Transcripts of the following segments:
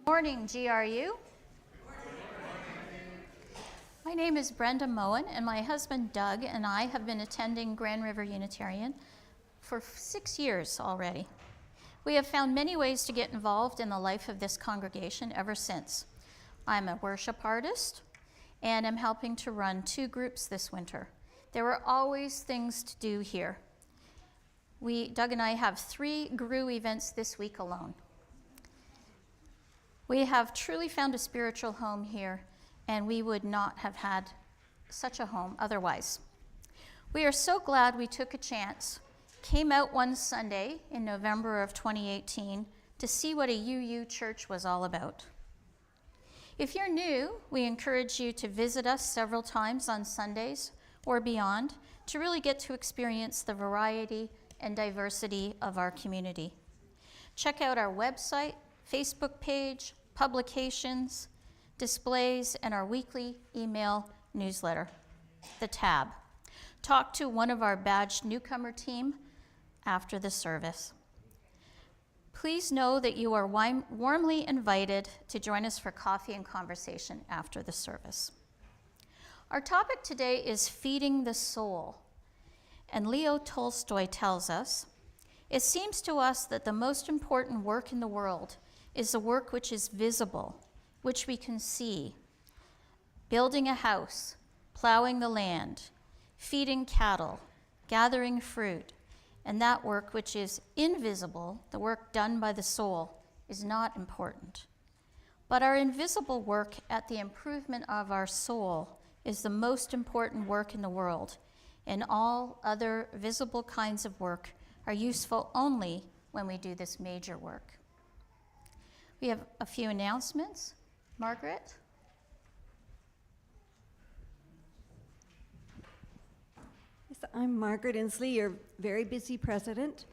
Morning, GRU. My name is Brenda Moen, and my husband Doug and I have been attending Grand River Unitarian for 6 years already. We have found many ways to get involved in the life of this congregation ever since. I'm a worship artist, and I'm helping to run 2 groups this winter. There are always things to do here. Doug and I have 3 GRU events this week alone. We have truly found a spiritual home here, and we would not have had such a home otherwise. We are so glad we took a chance, came out one Sunday in November of 2018 to see what a UU church was all about. If you're new, we encourage you to visit us several times on Sundays or beyond to really get to experience the variety and diversity of our community. Check out our website, Facebook page, publications, displays, and our weekly email newsletter, The Tab. Talk to one of our badged newcomer team after the service. Please know that you are warmly invited to join us for coffee and conversation after the service. Our topic today is feeding the soul. And Leo Tolstoy tells us, "It seems to us that the most important work in the world is the work which is visible, which we can see. Building a house, plowing the land, feeding cattle, gathering fruit, and that work which is invisible, the work done by the soul, is not important. But our invisible work at the improvement of our soul is the most important work in the world, and all other visible kinds of work are useful only when we do this major work." We have a few announcements. Margaret? Yes, I'm Margaret Inslee, your very busy president.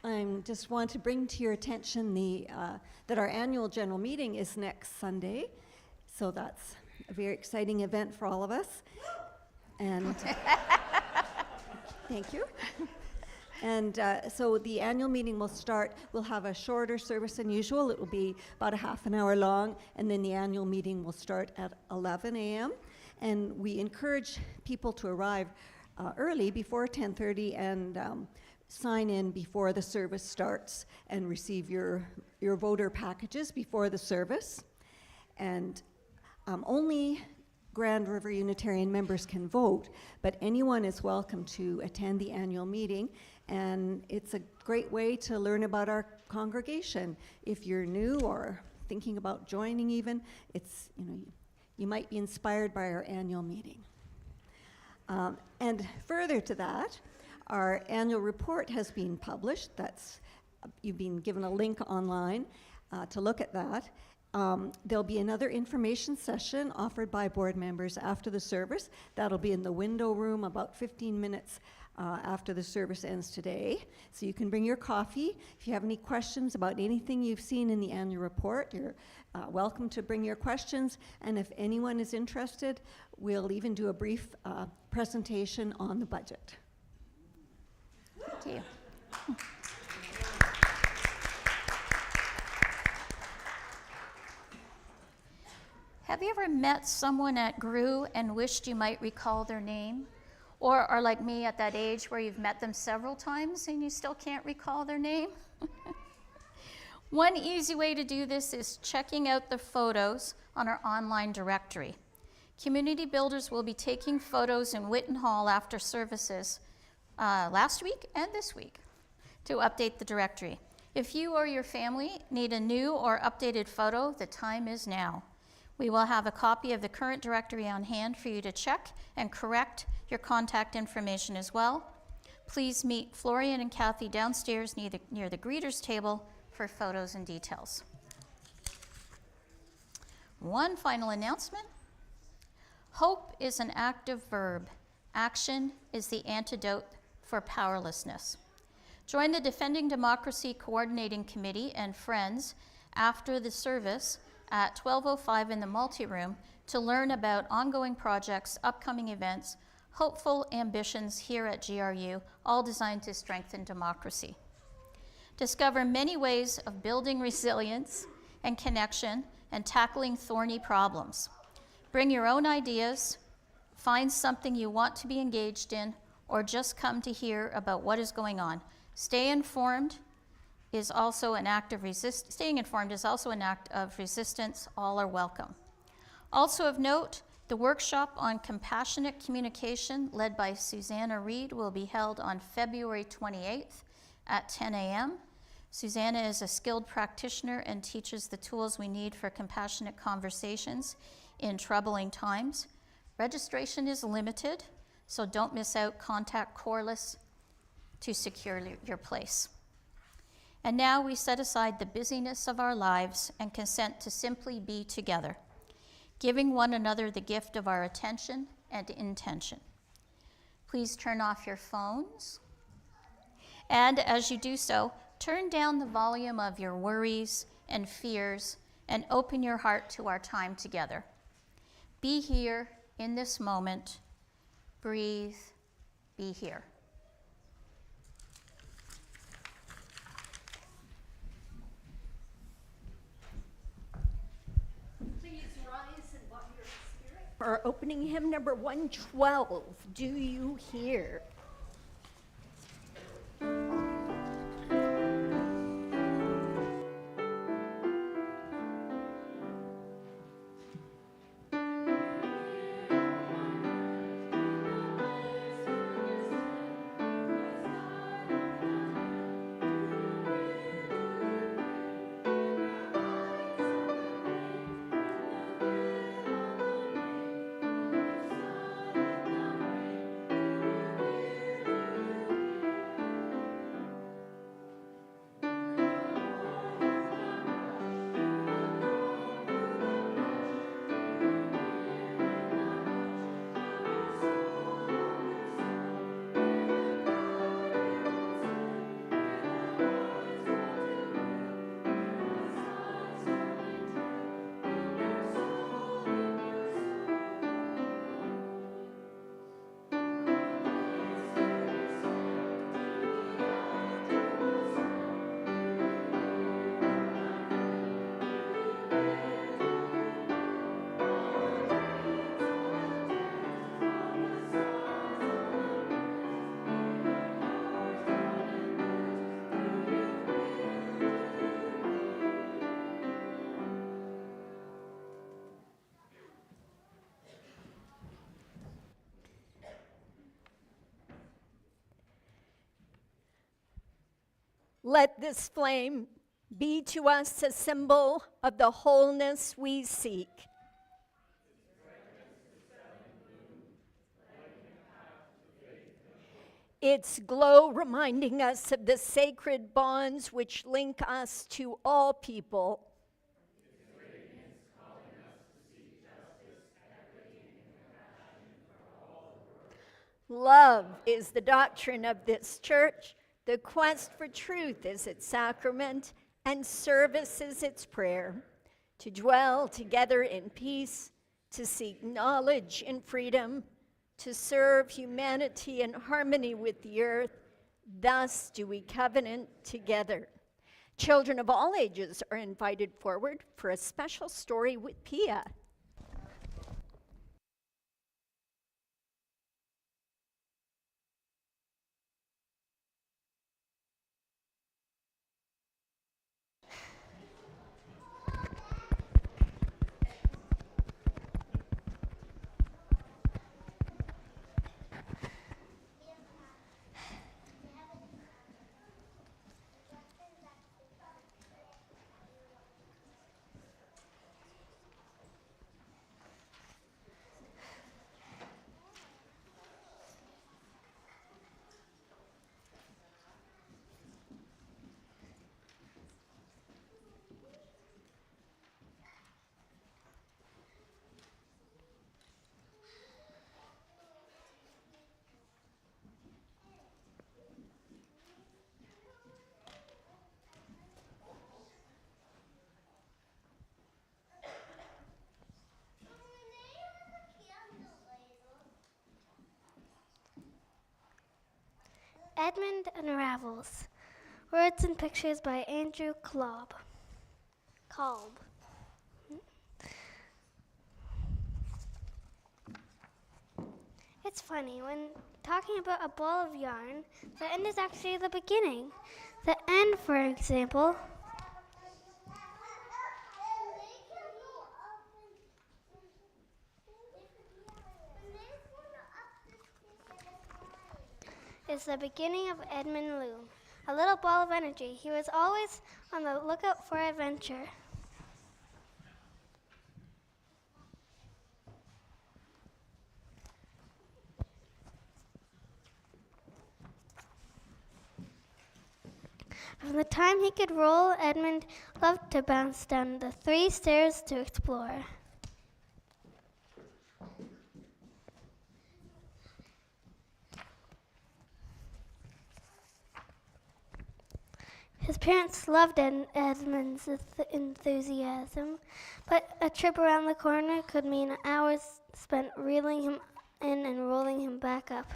I just want to bring to your attention that our annual general meeting is next Sunday, so that's a very exciting event for all of us. And thank you. And so the annual meeting will start, we'll have a shorter service than usual. It will be about a half an hour long, and then the annual meeting will start at 11 a.m. And we encourage people to arrive early, before 10:30, and sign in before the service starts and receive your voter packages before the service. And only Grand River Unitarian members can vote, but anyone is welcome to attend the annual meeting, and it's a great way to learn about our congregation. If you're new or thinking about joining even, you might be inspired by our annual meeting. And further to that, our annual report has been published. You've been given a link online to look at that. There'll be another information session offered by board members after the service. That'll be in the window room about 15 minutes after the service ends today. So you can bring your coffee. If you have any questions about anything you've seen in the annual report, you're welcome to bring your questions. And if anyone is interested, we'll even do a brief presentation on the budget. Thank you. Have you ever met someone at GRU and wished you might recall their name? Or are like me at that age where you've met them several times and you still can't recall their name? One easy way to do this is checking out the photos on our online directory. Community builders will be taking photos in Whitten Hall after services last week and this week to update the directory. If you or your family need a new or updated photo, the time is now. We will have a copy of the current directory on hand for you to check and correct your contact information as well. Please meet Florian and Kathy downstairs near the greeters table for photos and details. One final announcement. Hope is an active verb. Action is the antidote for powerlessness. Join the Defending Democracy Coordinating Committee and friends after the service at 12:05 in the multi-room to learn about ongoing projects, upcoming events, hopeful ambitions here at GRU, all designed to strengthen democracy. Discover many ways of building resilience and connection and tackling thorny problems. Bring your own ideas, find something you want to be engaged in, or just come to hear about what is going on. Staying informed is also an act of resistance. All are welcome. Also of note, the workshop on compassionate communication led by Susanna Reed will be held on February 28th at 10 a.m. Susanna is a skilled practitioner and teaches the tools we need for compassionate conversations in troubling times. Registration is limited, so don't miss out. Contact Corliss to secure your place. And now we set aside the busyness of our lives and consent to simply be together, giving one another the gift of our attention and intention. Please turn off your phones. And as you do so, turn down the volume of your worries and fears and open your heart to our time together. Be here in this moment. Breathe. Be here. For opening hymn number 112, Do You Hear? Let this flame be to us a symbol of the wholeness we seek. Its glow reminding us of the sacred bonds which link us to all people. Love is the doctrine of this church. The quest for truth is its sacrament, and service is its prayer. To dwell together in peace, to seek knowledge in freedom, to serve humanity in harmony with the earth, thus do we covenant together. Children of all ages are invited forward for a special story with Pia. Edmund unravels. Words and pictures by Andrew Kolb. It's funny, when talking about a ball of yarn, the end is actually the beginning. The end, for example, is the beginning of Edmund Loom, a little ball of energy. He was always on the lookout for adventure. From the time he could roll, Edmund loved to bounce down the 3 stairs to explore. His parents loved Edmund's enthusiasm, but a trip around the corner could mean hours spent reeling him in and rolling him back up.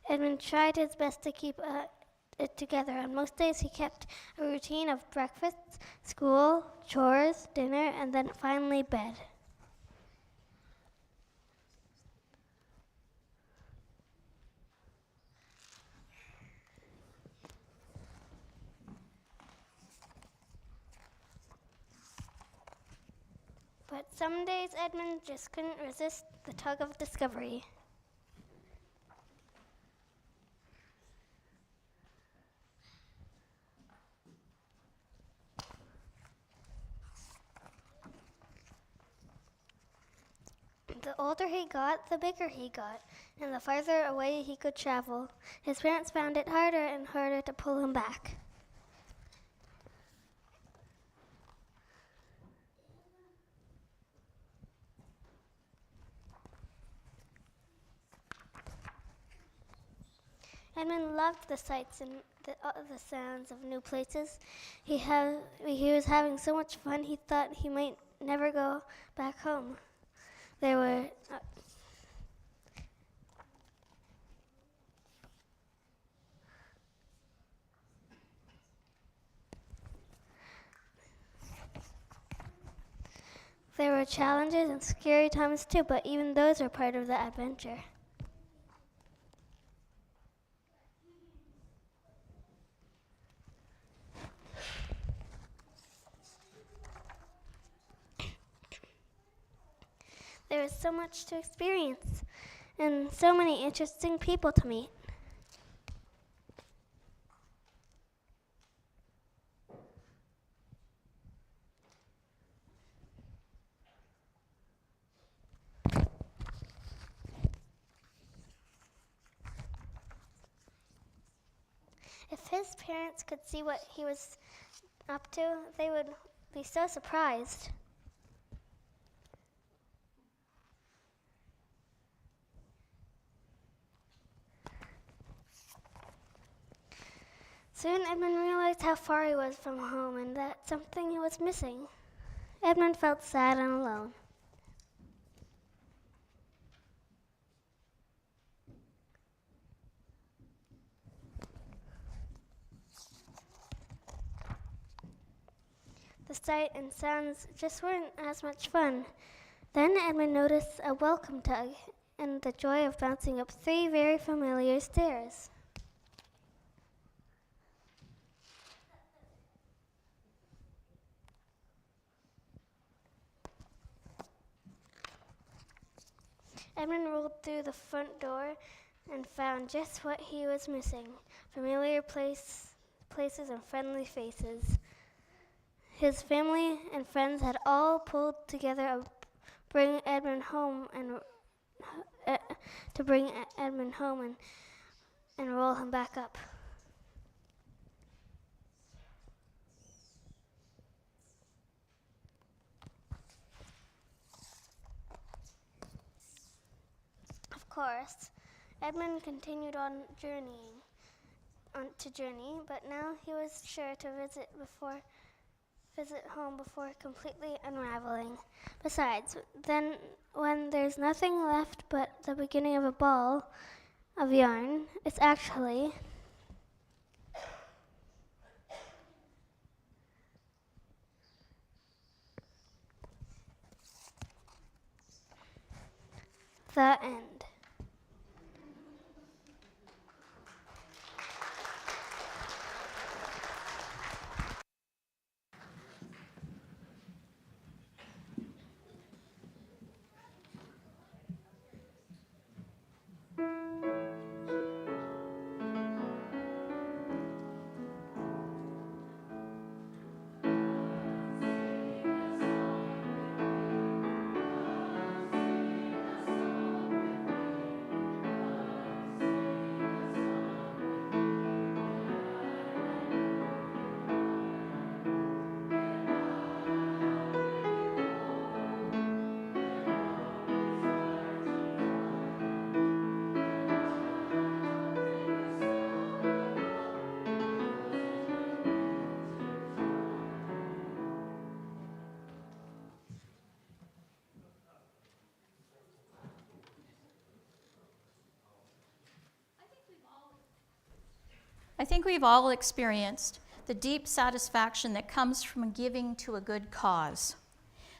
Edmund tried his best to keep it together. On most days, he kept a routine of breakfast, school, chores, dinner, and then finally bed. But some days, Edmund just couldn't resist the tug of discovery. The older he got, the bigger he got, and the farther away he could travel. His parents found it harder and harder to pull him back. Edmund loved the sights and the sounds of new places. He was having so much fun, he thought he might never go back home. There were challenges and scary times too, but even those are part of the adventure. There was so much to experience and so many interesting people to meet. If his parents could see what he was up to, they would be so surprised. Soon Edmund realized how far he was from home and that something was missing. Edmund felt sad and alone. The sight and sounds just weren't as much fun. Then Edmund noticed a welcome tug and the joy of bouncing up 3 very familiar stairs. Edmund rolled through the front door and found just what he was missing, familiar places and friendly faces. His family and friends had all pulled together to bring Edmund home and roll him back up. Of course, Edmund continued on journey, but now he was sure to visit before visit home before completely unraveling. Besides, then when there's nothing left but the beginning of a ball of yarn, it's actually the end. I think we've all experienced the deep satisfaction that comes from giving to a good cause.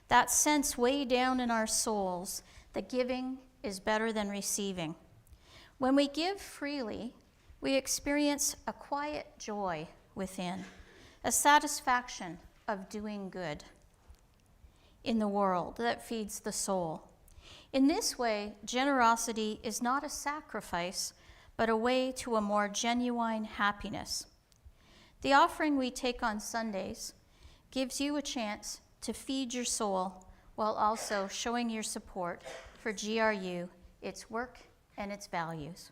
That sense way down in our souls that giving is better than receiving. When we give freely, we experience a quiet joy within, a satisfaction of doing good in the world that feeds the soul. In this way, generosity is not a sacrifice, but a way to a more genuine happiness. The offering we take on Sundays gives you a chance to feed your soul while also showing your support for GRU, its work, and its values.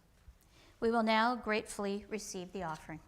We will now gratefully receive the offering.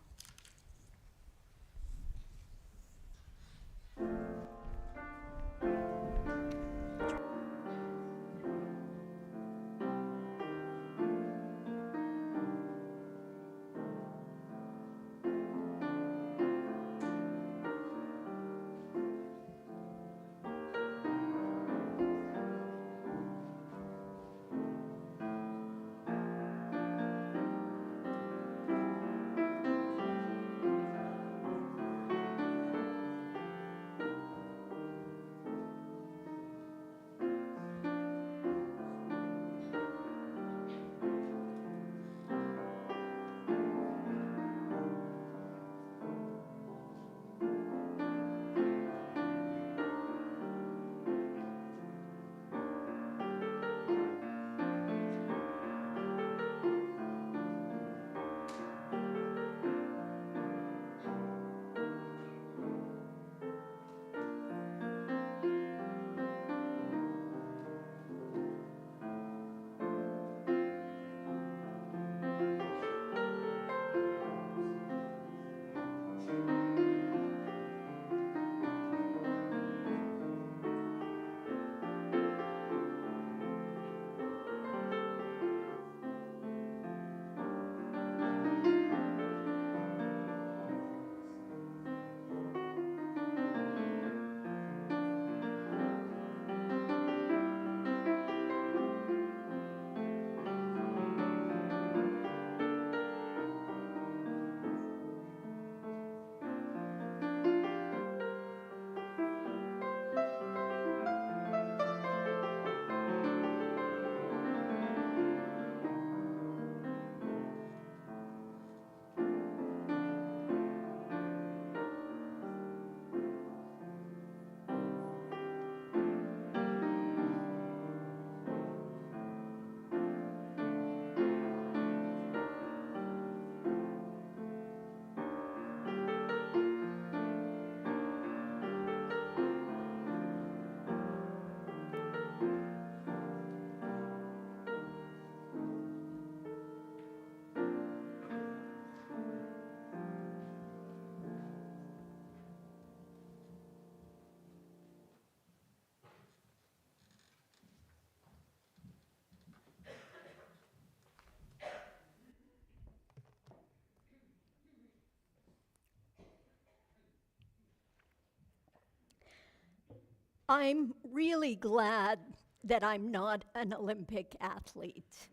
I'm really glad that I'm not an Olympic athlete.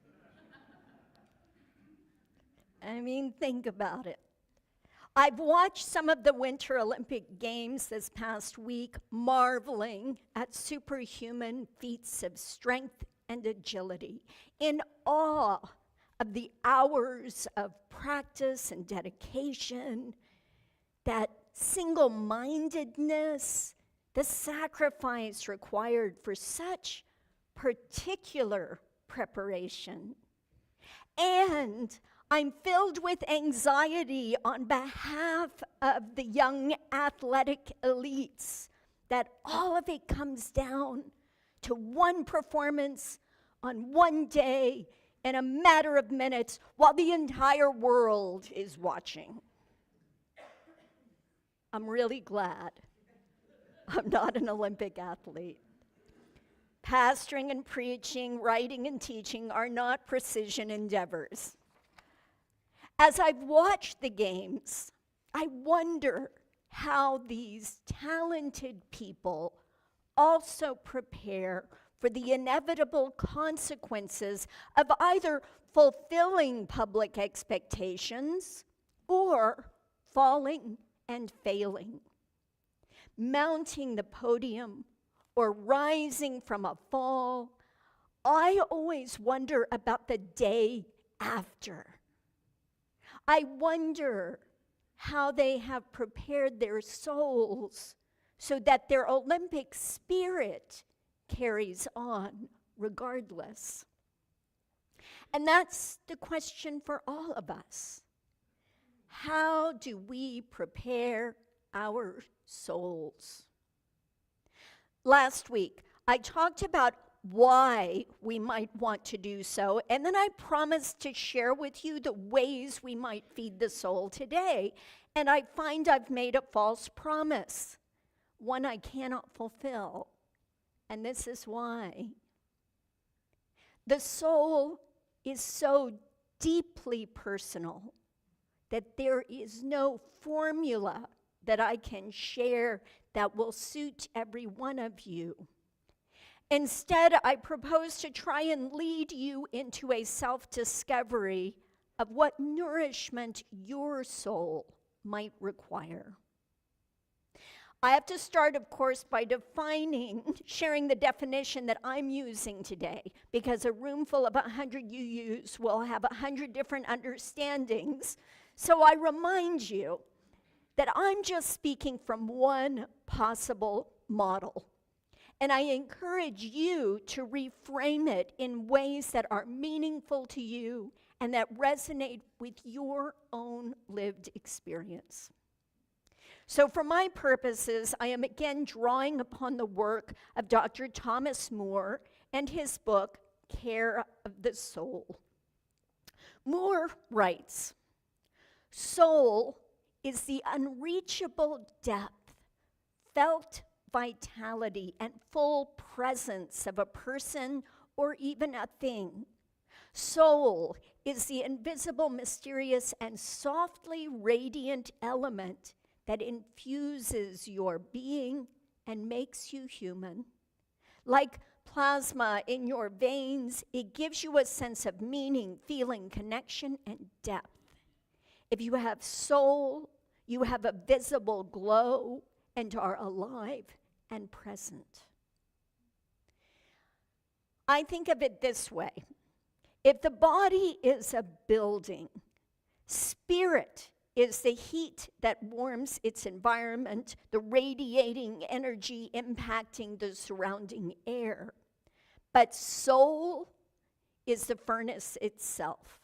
I mean, think about it. I've watched some of the Winter Olympic Games this past week, marveling at superhuman feats of strength and agility, in awe of the hours of practice and dedication, that single-mindedness, the sacrifice required for such particular preparation. And I'm filled with anxiety on behalf of the young athletic elites, that all of it comes down to one performance on one day in a matter of minutes while the entire world is watching. I'm really glad I'm not an Olympic athlete. Pastoring and preaching, writing and teaching are not precision endeavors. As I've watched the games, I wonder how these talented people also prepare for the inevitable consequences of either fulfilling public expectations or falling and failing. Mounting the podium or rising from a fall, I always wonder about the day after. I wonder how they have prepared their souls so that their Olympic spirit carries on regardless. And that's the question for all of us. How do we prepare our souls? Last week, I talked about why we might want to do so, and then I promised to share with you the ways we might feed the soul today. And I find I've made a false promise, one I cannot fulfill. And this is why. The soul is so deeply personal that there is no formula that I can share that will suit every one of you. Instead, I propose to try and lead you into a self-discovery of what nourishment your soul might require. I have to start, of course, by sharing the definition that I'm using today, because a room full of 100 UUs will have 100 different understandings. So I remind you that I'm just speaking from one possible model. And I encourage you to reframe it in ways that are meaningful to you and that resonate with your own lived experience. So for my purposes, I am again drawing upon the work of Dr. Thomas Moore and his book, Care of the Soul. Moore writes, "Soul is the unreachable depth, felt vitality, and full presence of a person or even a thing. Soul is the invisible, mysterious, and softly radiant element that infuses your being and makes you human. Like plasma in your veins, it gives you a sense of meaning, feeling, connection, and depth. If you have soul, you have a visible glow and are alive and present." I think of it this way. If the body is a building, spirit is the heat that warms its environment, the radiating energy impacting the surrounding air. But soul is the furnace itself.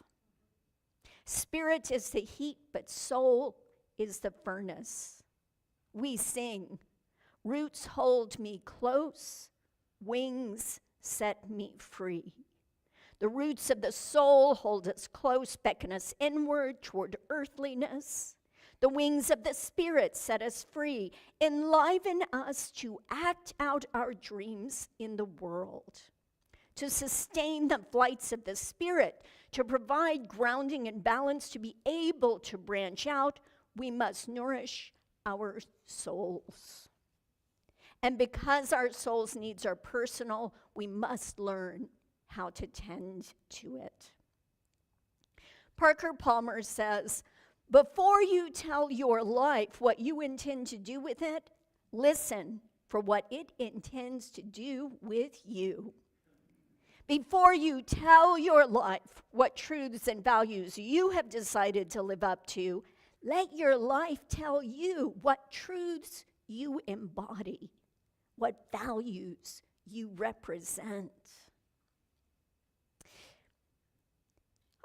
Spirit is the heat, but soul is the furnace. We sing, "Roots hold me close, wings set me free." The roots of the soul hold us close, beckon us inward toward earthliness. The wings of the spirit set us free, enliven us to act out our dreams in the world. To sustain the flights of the spirit, to provide grounding and balance, to be able to branch out, we must nourish our souls. And because our soul's needs are personal, we must learn how to tend to it. Parker Palmer says, before you tell your life what you intend to do with it, listen for what it intends to do with you. Before you tell your life what truths and values you have decided to live up to, let your life tell you what truths you embody, what values you represent.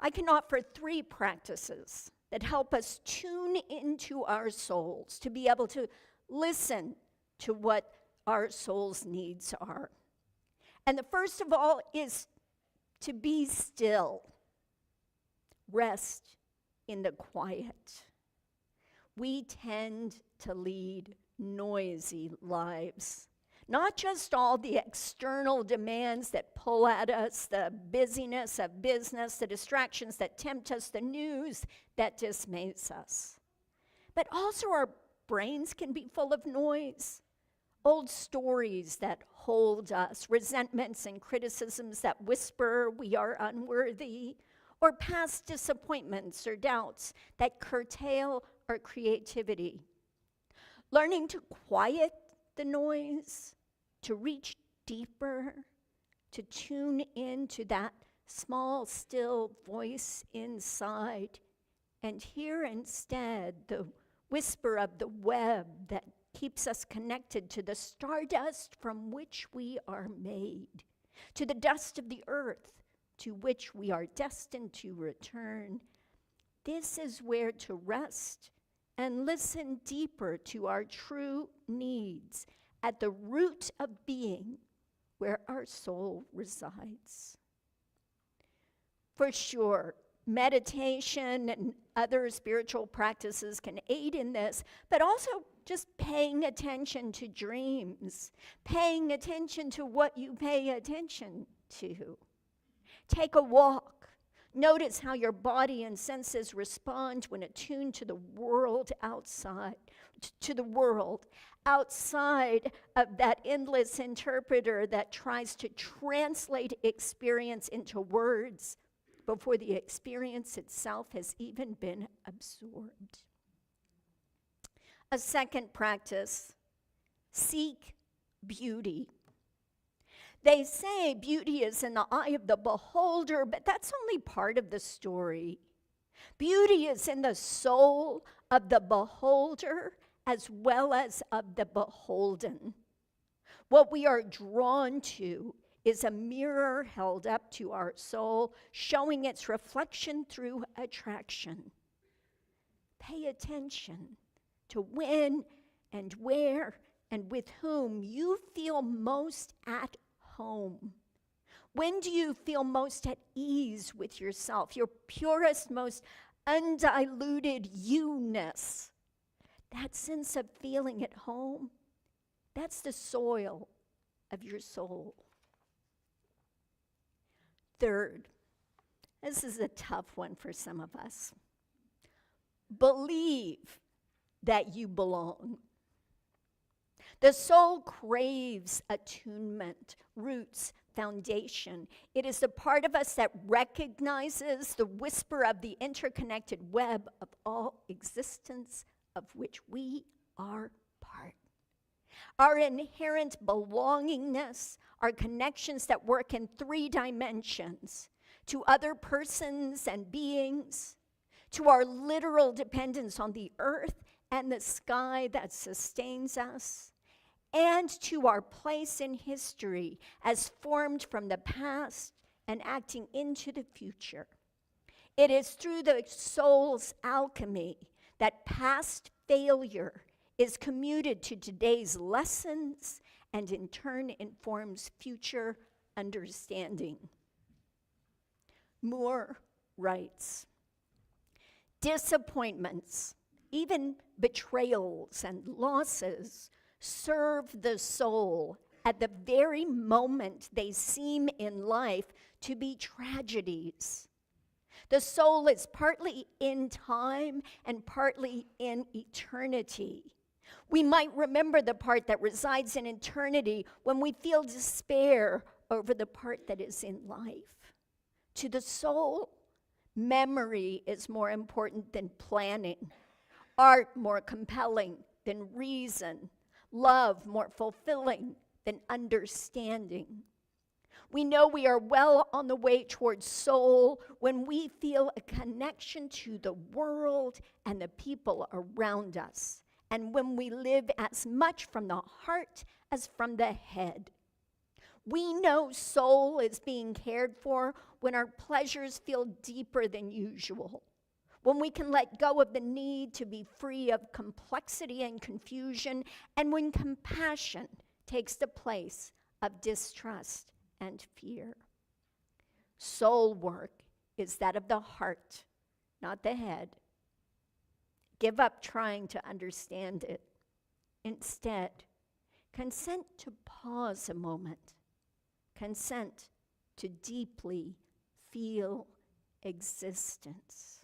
I can offer 3 practices that help us tune into our souls to be able to listen to what our soul's needs are. And the first of all is to be still. Rest in the quiet. We tend to lead noisy lives. Not just all the external demands that pull at us, the busyness of business, the distractions that tempt us, the news that dismays us. But also our brains can be full of noise. Old stories that hold us, resentments and criticisms that whisper we are unworthy, or past disappointments or doubts that curtail our creativity. Learning to quiet the noise, to reach deeper, to tune into that small, still voice inside, and hear instead the whisper of the web that keeps us connected to the stardust from which we are made, to the dust of the earth to which we are destined to return. This is where to rest and listen deeper to our true needs at the root of being, where our soul resides. For sure, meditation and other spiritual practices can aid in this, but also just paying attention to dreams, paying attention to what you pay attention to. Take a walk. Notice how your body and senses respond when attuned to the world outside, to the world outside of that endless interpreter that tries to translate experience into words before the experience itself has even been absorbed. A second practice, seek beauty. They say beauty is in the eye of the beholder, but that's only part of the story. Beauty is in the soul of the beholder as well as of the beholden. What we are drawn to is a mirror held up to our soul, showing its reflection through attraction. Pay attention to when and where and with whom you feel most at home. When do you feel most at ease with yourself, your purest, most undiluted you-ness? That sense of feeling at home, that's the soil of your soul. Third, this is a tough one for some of us. Believe that you belong. The soul craves attunement, roots, foundation. It is the part of us that recognizes the whisper of the interconnected web of all existence of which we are part. Our inherent belongingness, our connections that work in 3 dimensions, to other persons and beings, to our literal dependence on the earth and the sky that sustains us, and to our place in history as formed from the past and acting into the future. It is through the soul's alchemy that past failure is commuted to today's lessons and in turn informs future understanding. Moore writes, disappointments, even betrayals and losses, serve the soul at the very moment they seem in life to be tragedies. The soul is partly in time and partly in eternity. We might remember the part that resides in eternity when we feel despair over the part that is in life. To the soul, memory is more important than planning, art more compelling than reason, love more fulfilling than understanding. We know we are well on the way towards soul when we feel a connection to the world and the people around us, and when we live as much from the heart as from the head. We know soul is being cared for when our pleasures feel deeper than usual, when we can let go of the need to be free of complexity and confusion, and when compassion takes the place of distrust and fear. Soul work is that of the heart, not the head. Give up trying to understand it. Instead, consent to pause a moment. Consent to deeply feel existence.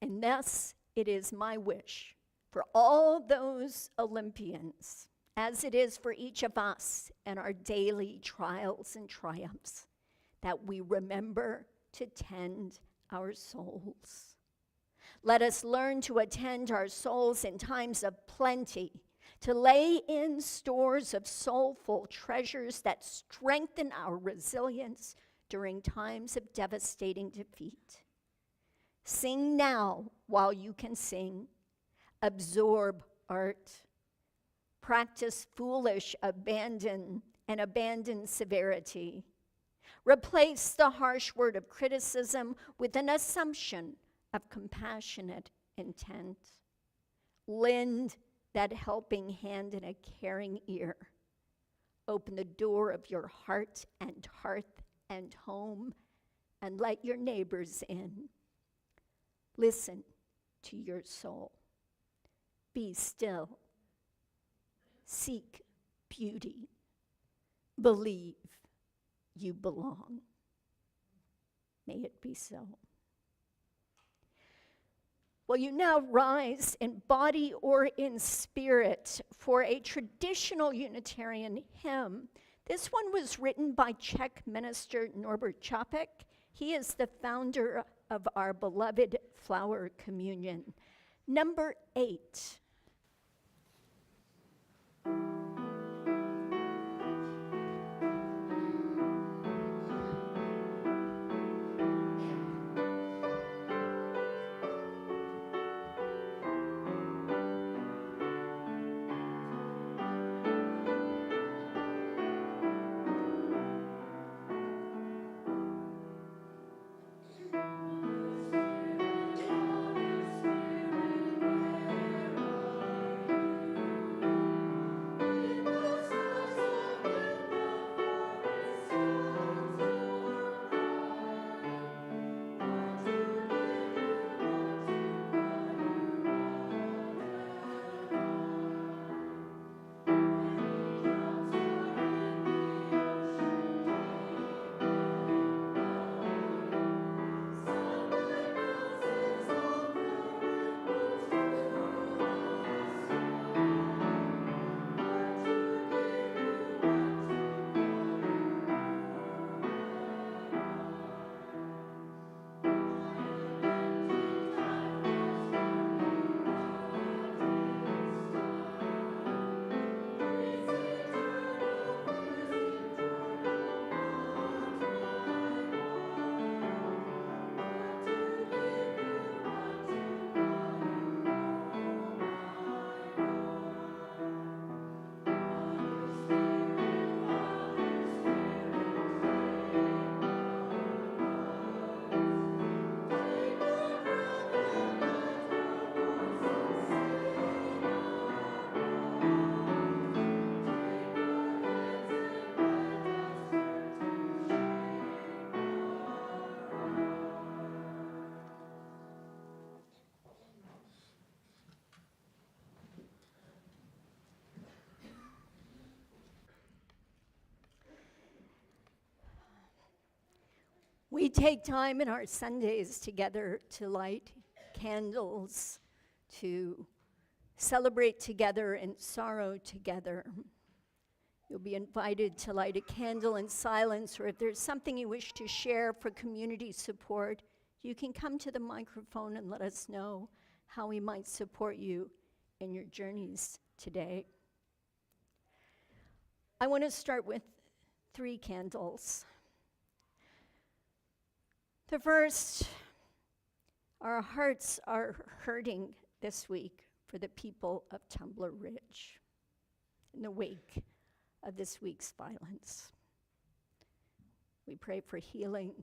And thus, it is my wish for all those Olympians, as it is for each of us in our daily trials and triumphs, that we remember to tend our souls. Let us learn to attend our souls in times of plenty, to lay in stores of soulful treasures that strengthen our resilience during times of devastating defeat. Sing now while you can sing. Absorb art. Practice foolish abandon severity. Replace the harsh word of criticism with an assumption of compassionate intent. Lend that helping hand and a caring ear. Open the door of your heart and hearth and home and let your neighbors in. Listen to your soul. Be still. Seek beauty. Believe you belong. May it be so. Will you now rise in body or in spirit for a traditional Unitarian hymn? This one was written by Czech minister Norbert Čapek. He is the founder of our beloved Flower Communion. Number 8. We take time in our Sundays together to light candles, to celebrate together and sorrow together. You'll be invited to light a candle in silence, or if there's something you wish to share for community support, you can come to the microphone and let us know how we might support you in your journeys today. I want to start with 3 candles. The first, our hearts are hurting this week for the people of Tumbler Ridge in the wake of this week's violence. We pray for healing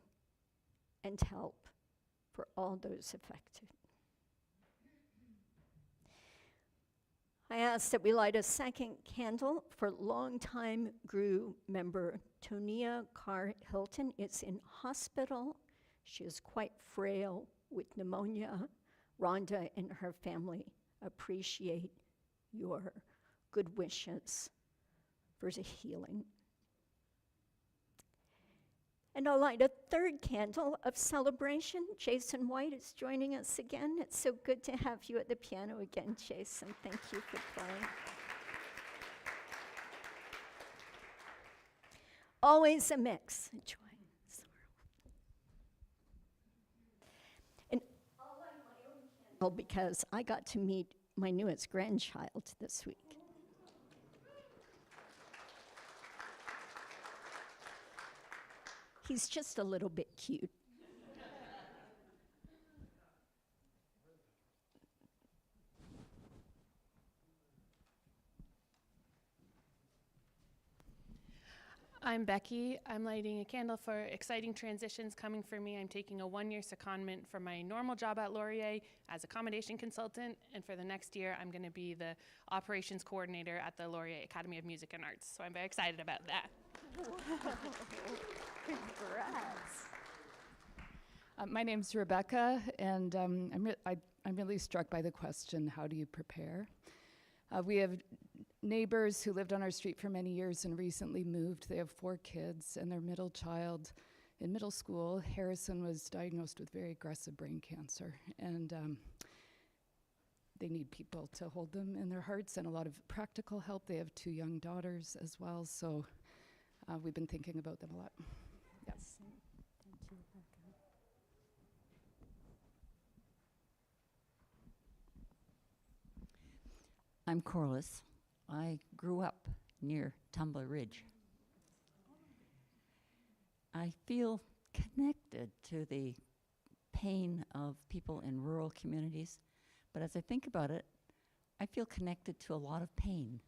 and help for all those affected. I ask that we light a second candle for longtime GRU member Tonia Carr Hilton. Is in hospital. She is quite frail with pneumonia. Rhonda and her family appreciate your good wishes for the healing. And I'll light a third candle of celebration. Jason White is joining us again. It's so good to have you at the piano again, Jason. Thank you for playing. Always a mix. Joy, sorrow. And I'll light my own candle because I got to meet my newest grandchild this week. He's just a little bit cute. I'm Becky. I'm lighting a candle for exciting transitions coming for me. I'm taking a 1-year secondment from my normal job at Laurier as accommodation consultant, and for the next year, I'm going to be the operations coordinator at the Laurier Academy of Music and Arts. So I'm very excited about that. Congrats. My name's Rebecca, and I'm really struck by the question, how do you prepare? We have neighbors who lived on our street for many years and recently moved. They have 4 kids, and their middle child in middle school, Harrison, was diagnosed with very aggressive brain cancer, and they need people to hold them in their hearts and a lot of practical help. They have 2 young daughters as well, so we've been thinking about them a lot. Yes. Thank you, Rebecca. I'm Corliss. I grew up near Tumbler Ridge. I feel connected to the pain of people in rural communities, but as I think about it, I feel connected to a lot of pain.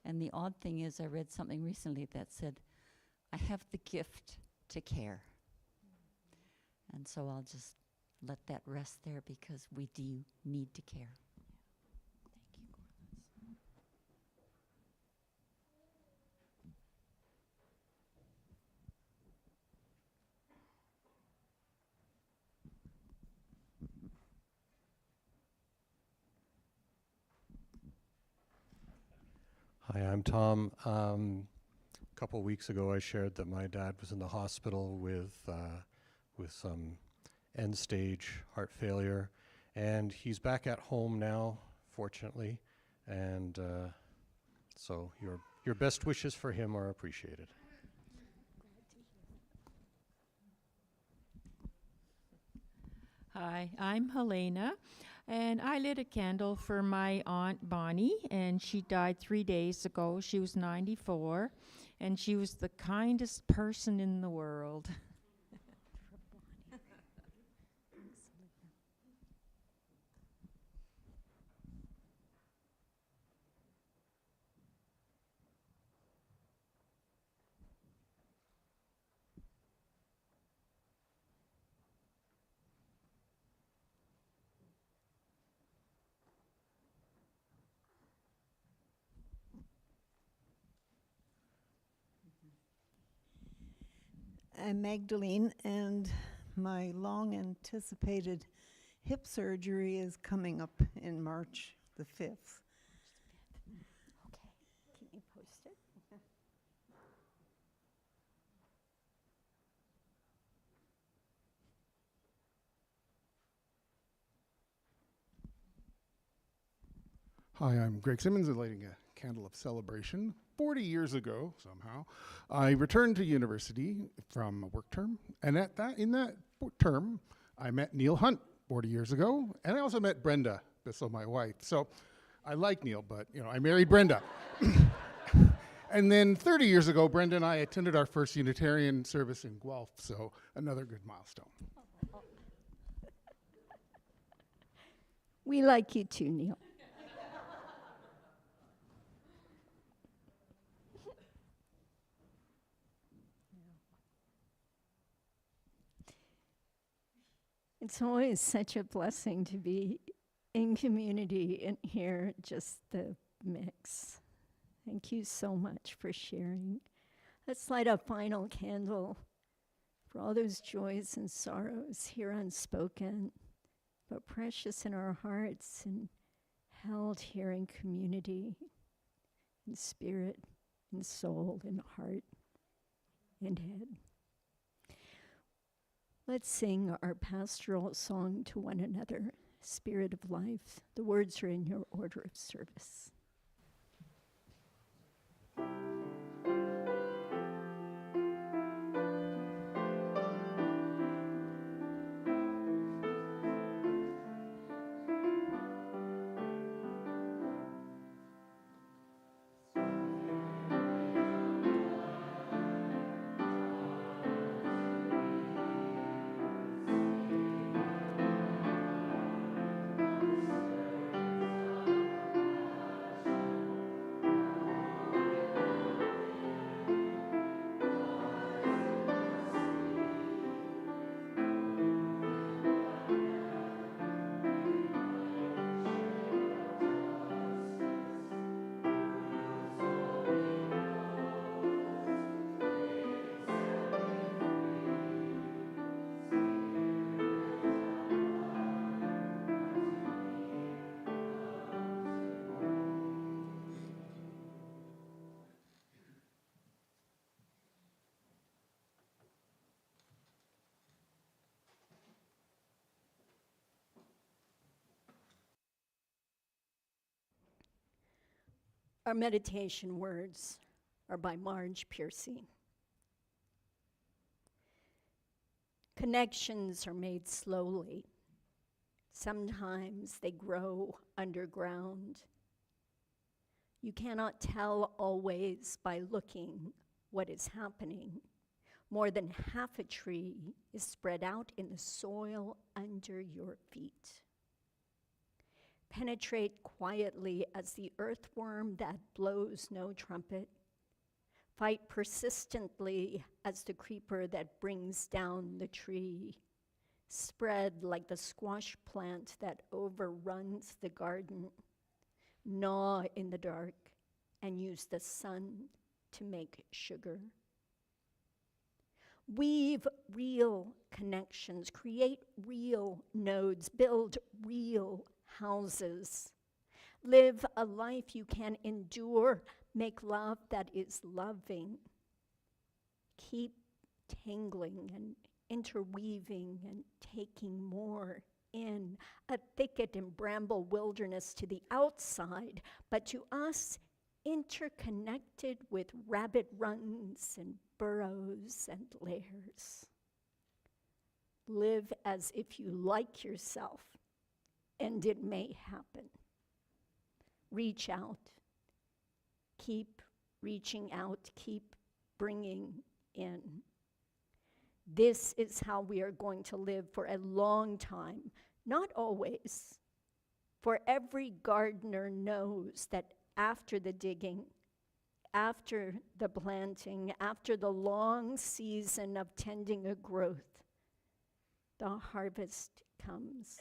And the odd thing is, I read something recently that said, I have the gift to care. And so I'll just let that rest there because we do need to care. Thank you, Corliss. Hi, I'm Tom. A couple weeks ago, I shared that my dad was in the hospital with some end-stage heart failure, and he's back at home now, fortunately, and so your best wishes for him are appreciated. Hi, I'm Helena, and I lit a candle for my Aunt Bonnie, and she died 3 days ago. She was 94, and she was the kindest person in the world. I'm Magdalene, and my long-anticipated hip surgery is coming up in March the 5th. Okay, keep me posted. Hi, I'm Greg Simmons, and lighting a candle of celebration. 40 years ago, somehow, I returned to university from a work term, and in that term, I met Neil Hunt 40 years ago, and I also met Brenda Bissell, my wife. So I like Neil, but I married Brenda. And then 30 years ago, Brenda and I attended our first Unitarian service in Guelph, so another good milestone. We like you too, Neil. It's always such a blessing to be in community and hear just the mix. Thank you so much for sharing. Let's light a final candle for all those joys and sorrows here unspoken, but precious in our hearts and held here in community, in spirit, in soul, in heart, and head. Let's sing our pastoral song to one another, Spirit of Life. The words are in your order of service. Our meditation words are by Marge Piercy. Connections are made slowly. Sometimes they grow underground. You cannot tell always by looking what is happening. More than half a tree is spread out in the soil under your feet. Penetrate quietly as the earthworm that blows no trumpet. Fight persistently as the creeper that brings down the tree. Spread like the squash plant that overruns the garden. Gnaw in the dark and use the sun to make sugar. Weave real connections, create real nodes, build real houses. Live a life you can endure. Make love that is loving. Keep tangling and interweaving and taking more in a thicket and bramble wilderness to the outside, but to us, interconnected with rabbit runs and burrows and lairs. Live as if you like yourself, and it may happen. Reach out. Keep reaching out. Keep bringing in. This is how we are going to live for a long time. Not always. For every gardener knows that after the digging, after the planting, after the long season of tending a growth, the harvest comes.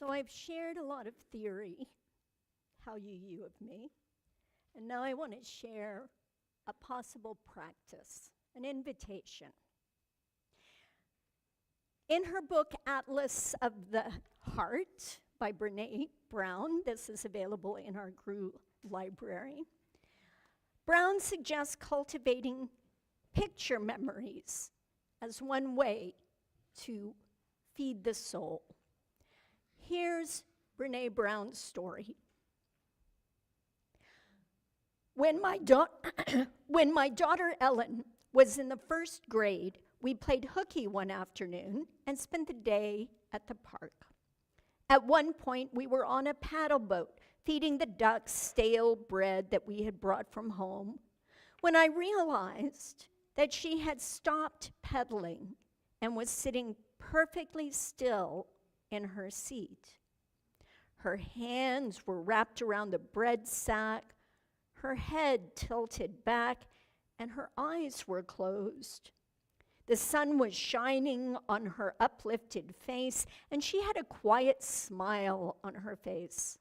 So I've shared a lot of theory, how you of me, and now I want to share a possible practice, an invitation. In her book, Atlas of the Heart by Brene Brown, this is available in our GRU library, Brown suggests cultivating picture memories as one way to feed the soul. Here's Brene Brown's story. When my daughter Ellen was in the first grade, we played hooky one afternoon and spent the day at the park. At one point, we were on a paddle boat, feeding the ducks stale bread that we had brought from home, when I realized that she had stopped pedaling and was sitting perfectly still in her seat. Her hands were wrapped around the bread sack, her head tilted back, and her eyes were closed. The sun was shining on her uplifted face, and she had a quiet smile on her face.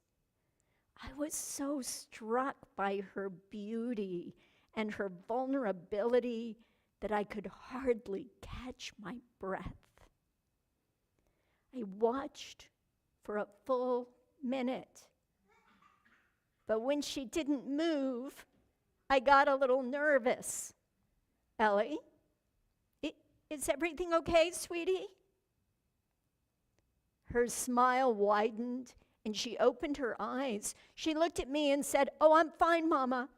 I was so struck by her beauty and her vulnerability that I could hardly catch my breath. I watched for a full minute, but when she didn't move, I got a little nervous. Ellie, is everything okay, sweetie? Her smile widened and she opened her eyes. She looked at me and said, "Oh, I'm fine, Mama.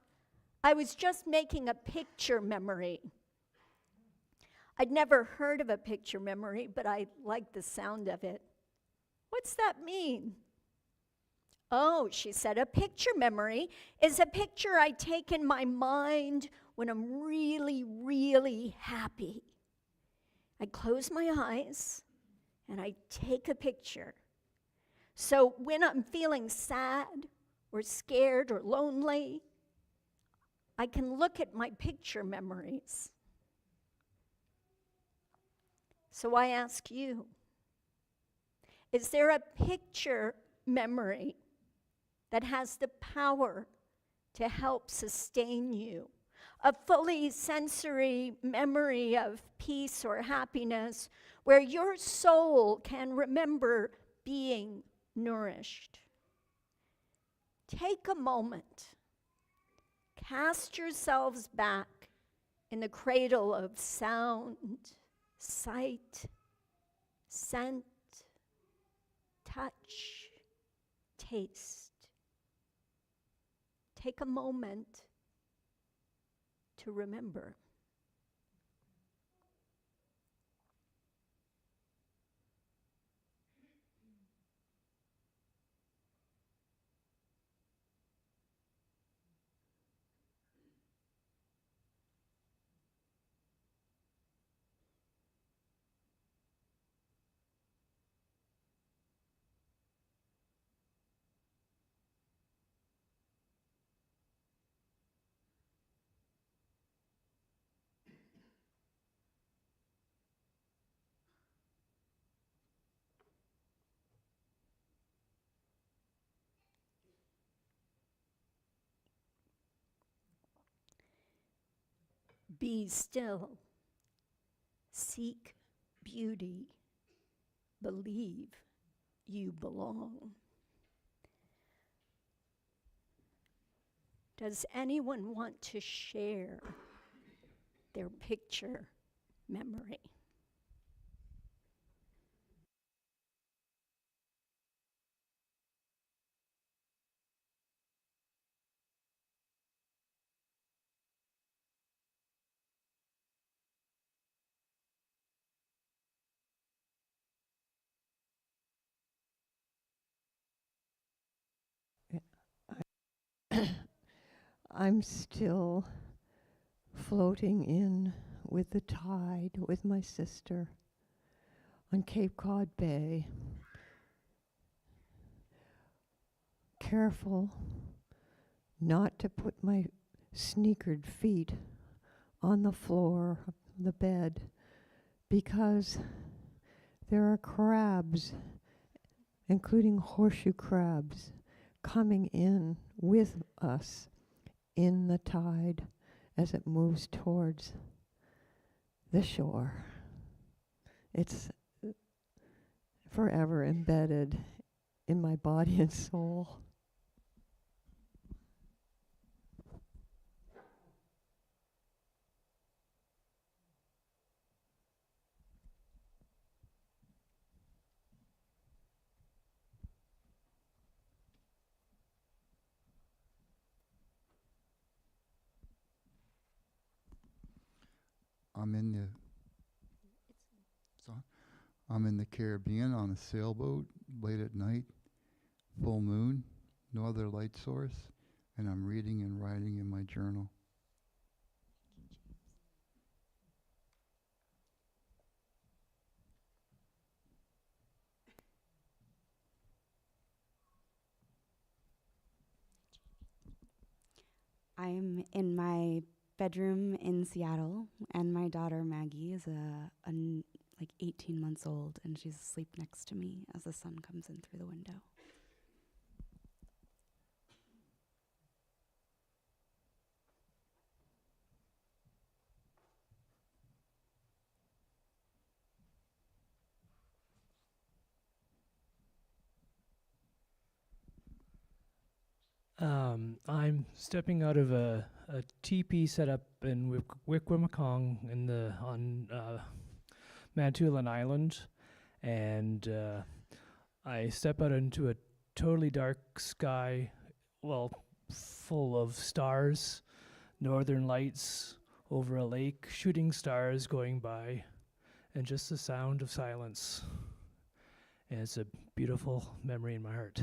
I was just making a picture memory." I'd never heard of a picture memory, but I liked the sound of it. "What's that mean?" "Oh," she said, "a picture memory is a picture I take in my mind when I'm really, really happy. I close my eyes and I take a picture. So when I'm feeling sad or scared or lonely, I can look at my picture memories." So I ask you, is there a picture memory that has the power to help sustain you? A fully sensory memory of peace or happiness where your soul can remember being nourished. Take a moment. Cast yourselves back in the cradle of sound, sight, scent, touch, taste. Take a moment to remember. Be still. Seek beauty. Believe you belong. Does anyone want to share their picture memory? I'm still floating in with the tide with my sister on Cape Cod Bay. Careful not to put my sneakered feet on the floor of the bed because there are crabs including horseshoe crabs, coming in with us in the tide as it moves towards the shore. It's forever embedded in my body and soul. I'm in the Caribbean on a sailboat late at night, full moon, no other light source, and I'm reading and writing in my journal. I'm in my bedroom in Seattle, and my daughter Maggie is like 18 months old, and she's asleep next to me as the sun comes in through the window. I'm stepping out of a teepee set up in Wickwamacong on Manitoulin Island, and I step out into a totally dark sky, full of stars, northern lights over a lake, shooting stars going by, and just the sound of silence. And it's a beautiful memory in my heart.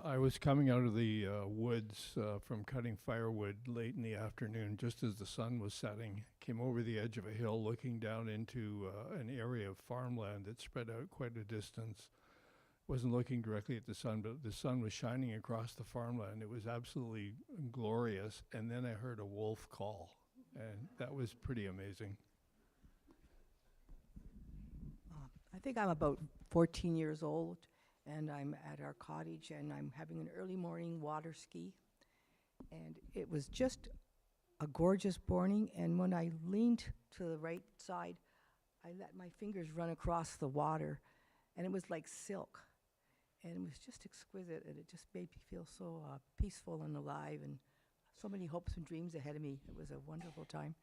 I was coming out of the woods from cutting firewood late in the afternoon, just as the sun was setting. Came over the edge of a hill, looking down into an area of farmland that spread out quite a distance. Wasn't looking directly at the sun, but the sun was shining across the farmland. It was absolutely glorious. And then I heard a wolf call, and that was pretty amazing. I think I'm about 14 years old, and I'm at our cottage, and I'm having an early morning water ski. And it was just a gorgeous morning, and when I leaned to the right side, I let my fingers run across the water, and it was like silk. And it was just exquisite, and it just made me feel so peaceful and alive, and so many hopes and dreams ahead of me. It was a wonderful time.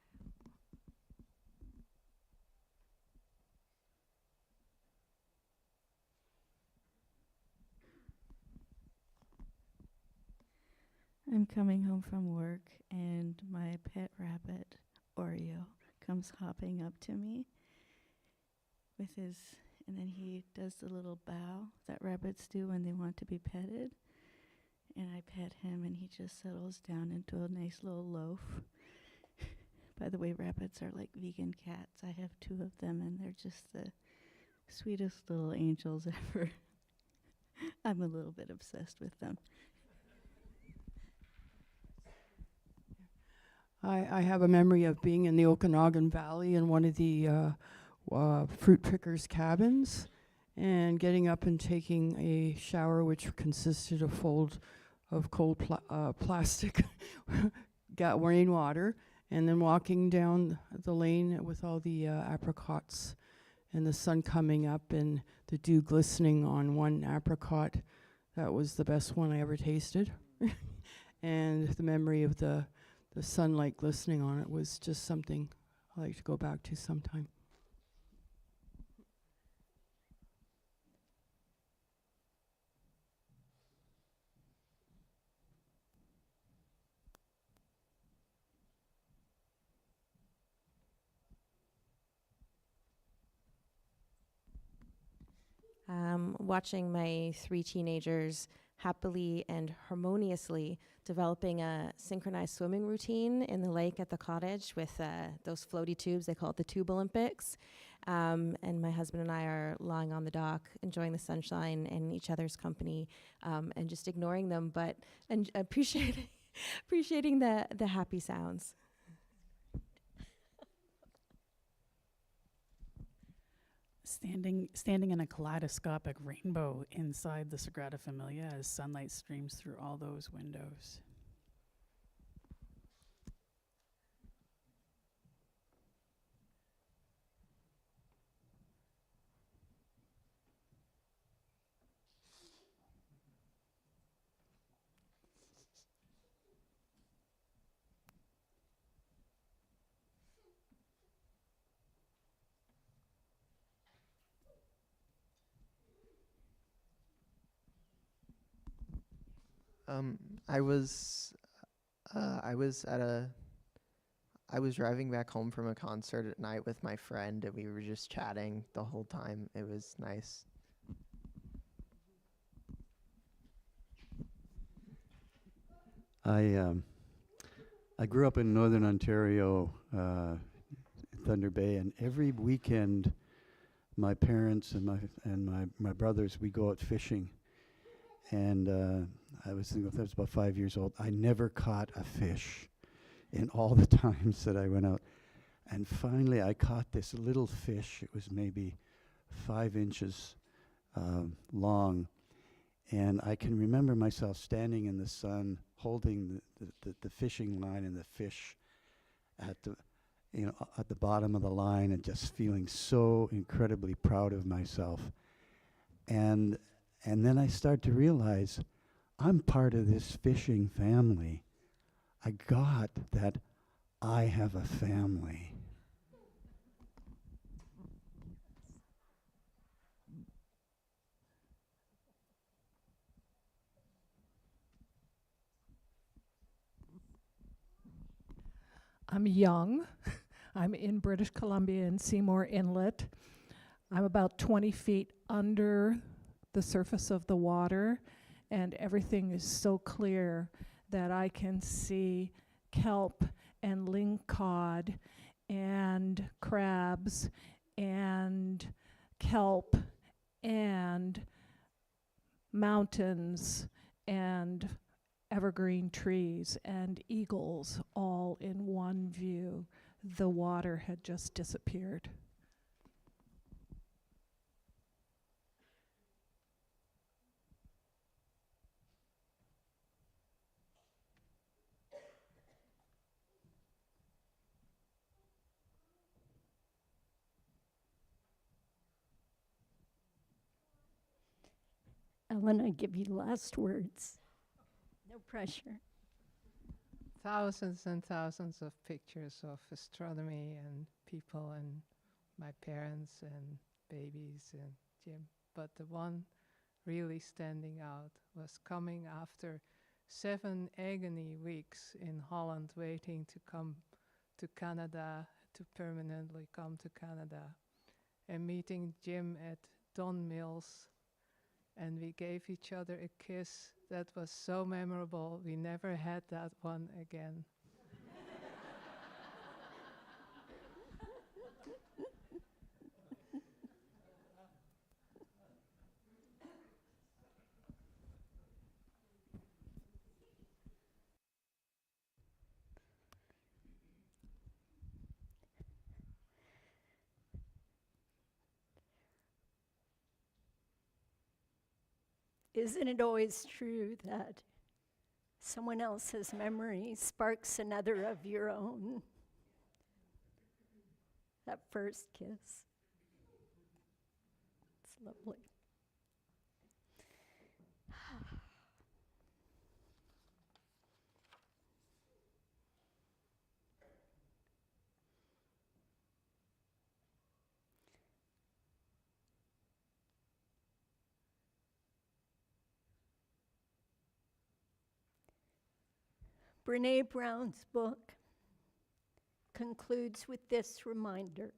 I'm coming home from work, and my pet rabbit, Oreo, comes hopping up to me with his, and then he does the little bow that rabbits do when they want to be petted. And I pet him, and he just settles down into a nice little loaf. By the way, rabbits are like vegan cats. I have 2 of them, and they're just the sweetest little angels ever. I'm a little bit obsessed with them. I have a memory of being in the Okanagan Valley in one of the fruit pickers' cabins and getting up and taking a shower, which consisted of fold of cold plastic rainwater, and then walking down the lane with all the apricots and the sun coming up and the dew glistening on one apricot. That was the best one I ever tasted. And the memory of the sunlight glistening on it was just something I like to go back to sometime. Watching my 3 teenagers happily and harmoniously developing a synchronized swimming routine in the lake at the cottage with those floaty tubes. They call it the Tube Olympics. And my husband and I are lying on the dock, enjoying the sunshine and each other's company, and just ignoring them, and appreciating the happy sounds. Standing in a kaleidoscopic rainbow inside the Sagrada Familia as sunlight streams through all those windows. I was driving back home from a concert at night with my friend, and we were just chatting the whole time. It was nice. I grew up in Northern Ontario, Thunder Bay, and every weekend, my parents and my brothers, we go out fishing. And I was about 5 years old. I never caught a fish in all the times that I went out. And finally, I caught this little fish. It was maybe 5 inches long. And I can remember myself standing in the sun, holding the fishing line and the fish at the bottom of the line, and just feeling so incredibly proud of myself. And then I start to realize I'm part of this fishing family. I got that I have a family. I'm young. I'm in British Columbia in Seymour Inlet. I'm about 20 feet under the surface of the water, and everything is so clear that I can see kelp and lingcod and crabs and kelp and mountains and evergreen trees and eagles all in one view. The water had just disappeared. Ellen, I give you the last words. No pressure. Thousands and thousands of pictures of astronomy and people and my parents and babies and Jim. But the one really standing out was coming after 7 agony weeks in Holland, waiting to come to Canada, to permanently come to Canada, and meeting Jim at Don Mills. And we gave each other a kiss that was so memorable. We never had that one again. Isn't it always true that someone else's memory sparks another of your own? That first kiss. It's lovely. Brene Brown's book concludes with this reminder.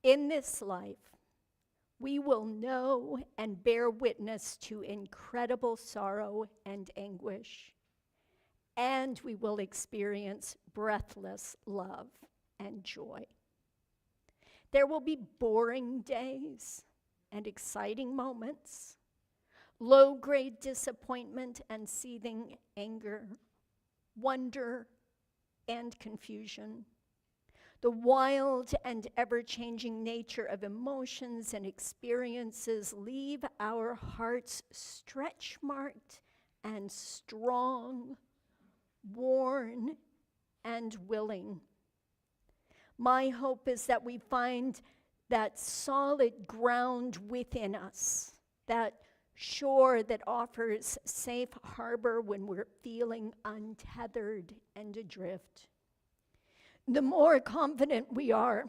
In this life, we will know and bear witness to incredible sorrow and anguish. And we will experience breathless love and joy. There will be boring days and exciting moments, low-grade disappointment and seething anger, wonder and confusion. The wild and ever-changing nature of emotions and experiences leave our hearts stretch-marked and strong, worn and willing. My hope is that we find that solid ground within us, that shore that offers safe harbor when we're feeling untethered and adrift. The more confident we are,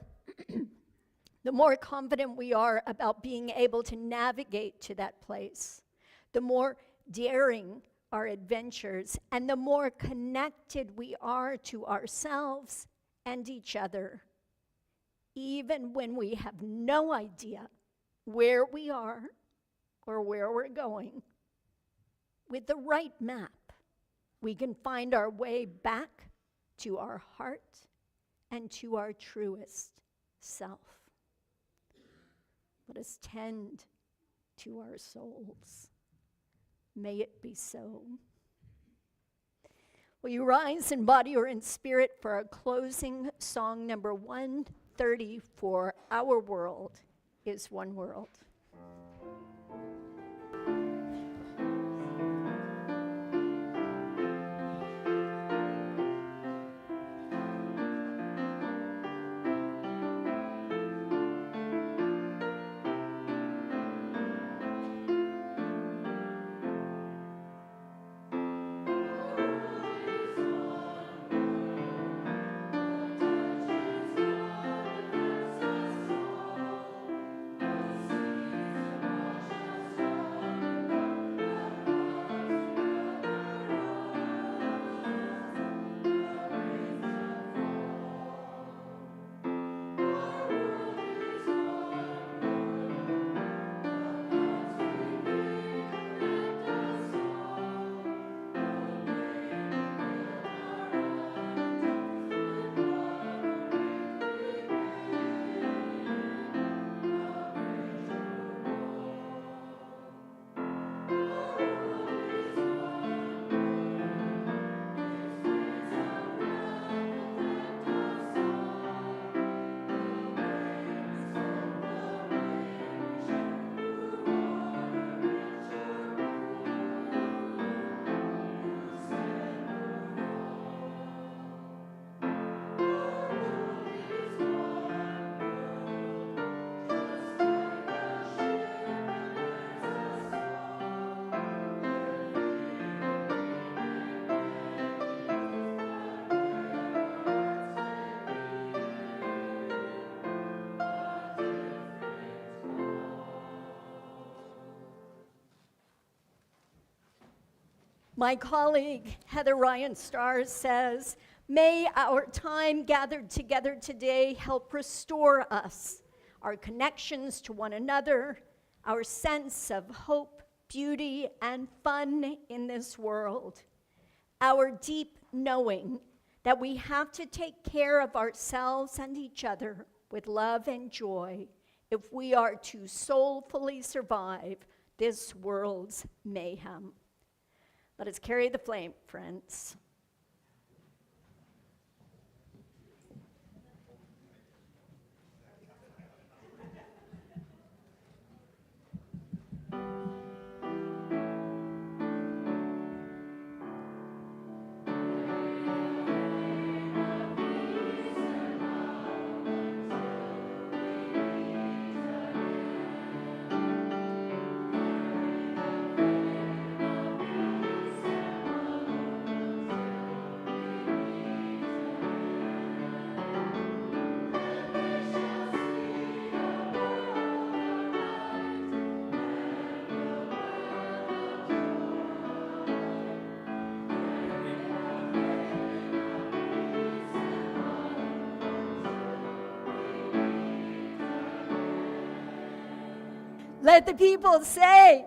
about being able to navigate to that place, the more daring our adventures, and the more connected we are to ourselves and each other, even when we have no idea where we are or where we're going. With the right map, we can find our way back to our heart and to our truest self. Let us tend to our souls. May it be so. Will you rise in body or in spirit for our closing song number 134, Our World is One World. My colleague, Heather Ryan Starr, says, may our time gathered together today help restore us, our connections to one another, our sense of hope, beauty, and fun in this world, our deep knowing that we have to take care of ourselves and each other with love and joy if we are to soulfully survive this world's mayhem. Let us carry the flame, friends. Let the people say,